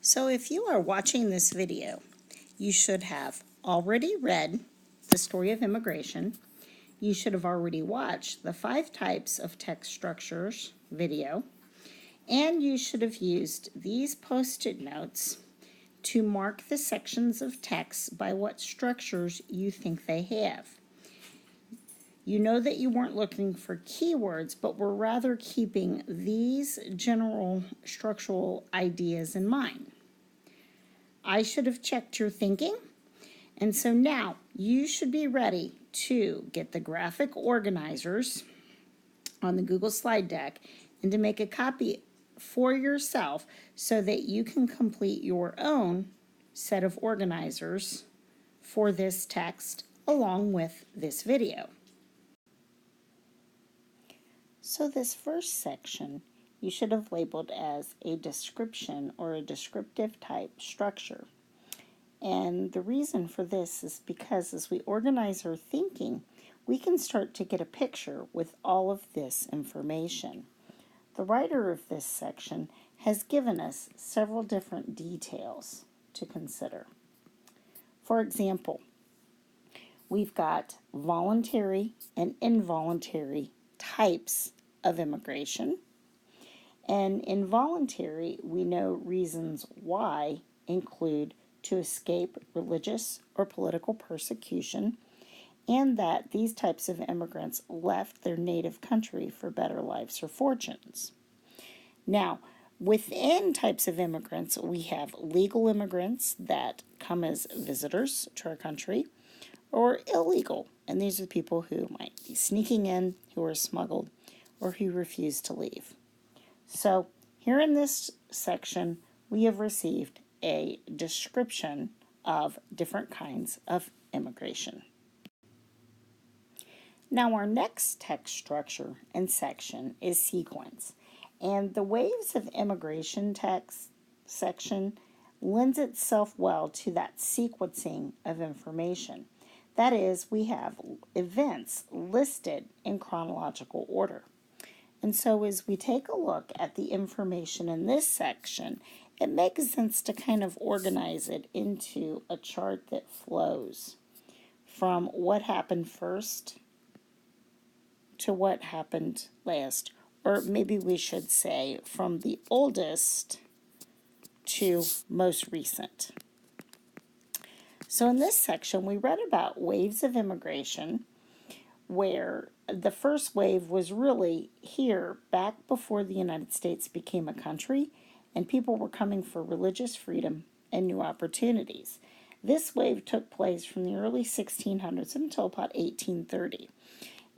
So if you are watching this video, you should have already read The Story of Immigration. You should have already watched the 5 types of text structures video. And you should have used these post-it notes to mark the sections of text by what structures you think they have. You know that you weren't looking for keywords, but were rather keeping these general structural ideas in mind. I should have checked your thinking, and so now you should be ready to get the graphic organizers on the Google slide deck and to make a copy for yourself so that you can complete your own set of organizers for this text along with this video. So this first section you should have labeled as a description or a descriptive type structure. And the reason for this is because as we organize our thinking, we can start to get a picture with all of this information. The writer of this section has given us several different details to consider. For example, we've got voluntary and involuntary types of immigration. And involuntary, we know reasons why include to escape religious or political persecution, and that these types of immigrants left their native country for better lives or fortunes. Now, within types of immigrants, we have legal immigrants that come as visitors to our country, or illegal, and these are the people who might be sneaking in, who are smuggled, or who refuse to leave. So here in this section, we have received a description of different kinds of immigration. Now our next text structure and section is sequence. And the waves of immigration text section lends itself well to that sequencing of information. That is, we have events listed in chronological order. And so as we take a look at the information in this section, it makes sense to kind of organize it into a chart that flows from what happened first to what happened last. Or maybe we should say from the oldest to most recent. So in this section, we read about waves of immigration, where the first wave was really here back before the United States became a country, and people were coming for religious freedom and new opportunities. This wave took place from the early 1600s until about 1830,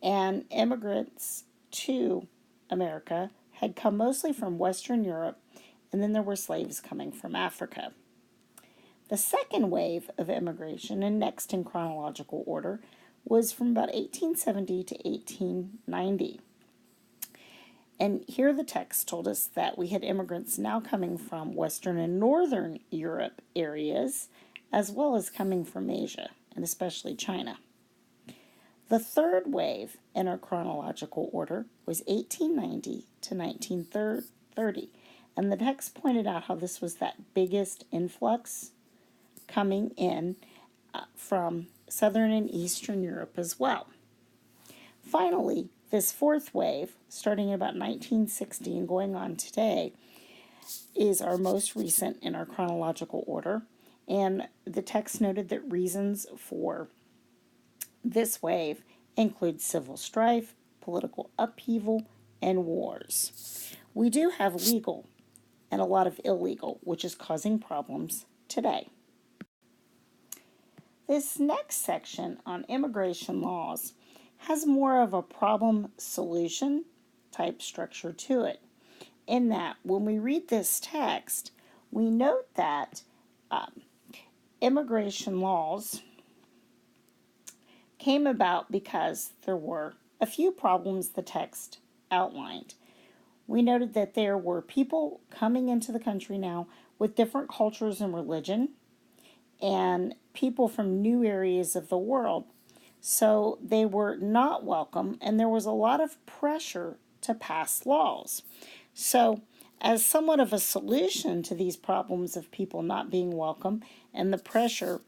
and immigrants to America had come mostly from Western Europe, and then there were slaves coming from Africa. The second wave of immigration, and next in chronological order, was from about 1870 to 1890. And here the text told us that we had immigrants now coming from Western and Northern Europe areas, as well as coming from Asia, and especially China. The third wave in our chronological order was 1890 to 1930, and the text pointed out how this was that biggest influx coming in from Southern and Eastern Europe as well. Finally, this fourth wave, starting in about 1960 and going on today, is our most recent in our chronological order, and the text noted that reasons for this wave include civil strife, political upheaval, and wars. We do have legal and a lot of illegal, which is causing problems today. This next section on immigration laws has more of a problem-solution type structure to it, in that when we read this text, we note that immigration laws came about because there were a few problems the text outlined. We noted that there were people coming into the country now with different cultures and religion, and people from new areas of the world. So they were not welcome, and there was a lot of pressure to pass laws. So as somewhat of a solution to these problems of people not being welcome and the pressure,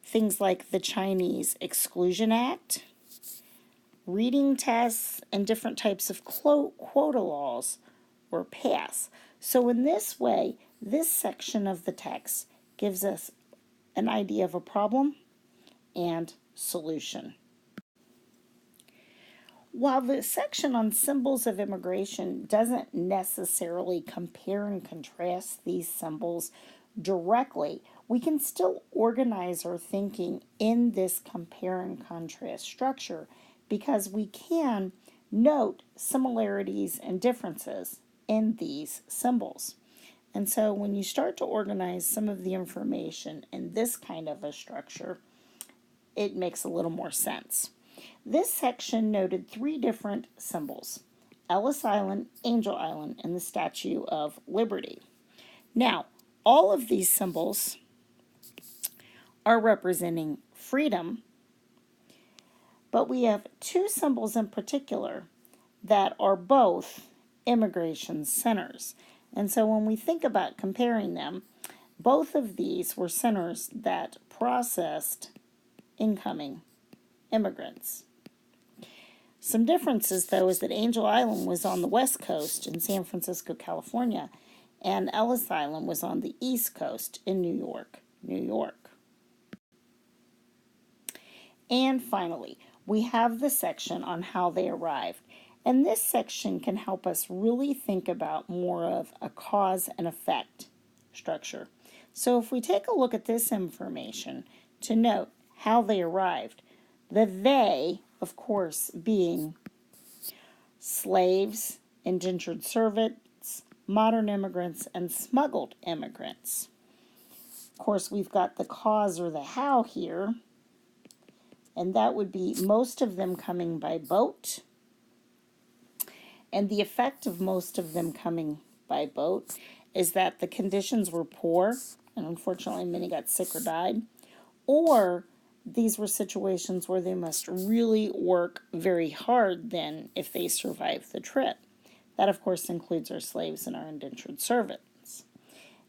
things like the Chinese Exclusion Act, reading tests, and different types of quota laws were passed. So in this way, this section of the text gives us an idea of a problem and solution. While the section on symbols of immigration doesn't necessarily compare and contrast these symbols directly, we can still organize our thinking in this compare and contrast structure because we can note similarities and differences in these symbols. And so when you start to organize some of the information in this kind of a structure, it makes a little more sense. This section noted 3 different symbols: Ellis Island, Angel Island, and the Statue of Liberty. Now, all of these symbols are representing freedom, but we have 2 symbols in particular that are both immigration centers. And so when we think about comparing them, both of these were centers that processed incoming immigrants. Some differences, though, is that Angel Island was on the west coast in San Francisco, California, and Ellis Island was on the east coast in New York, New York. And finally, we have the section on how they arrived. And this section can help us really think about more of a cause and effect structure. So if we take a look at this information to note how they arrived, the they, of course, being slaves, indentured servants, modern immigrants, and smuggled immigrants. Of course, we've got the cause or the how here, and that would be most of them coming by boat. And the effect of most of them coming by boat is that the conditions were poor, and unfortunately many got sick or died, or these were situations where they must really work very hard then if they survive the trip. That, of course, includes our slaves and our indentured servants.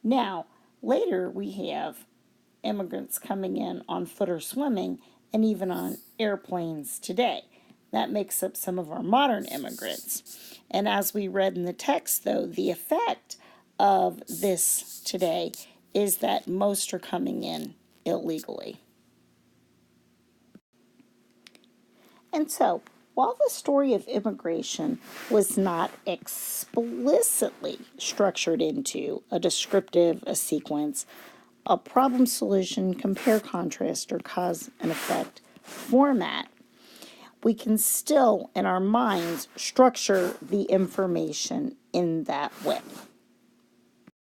Now, later we have immigrants coming in on foot or swimming, and even on airplanes today. That makes up some of our modern immigrants. And as we read in the text, though, the effect of this today is that most are coming in illegally. And so, while the story of immigration was not explicitly structured into a descriptive, a sequence, a problem solution, compare contrast, or cause and effect format, we can still, in our minds, structure the information in that way.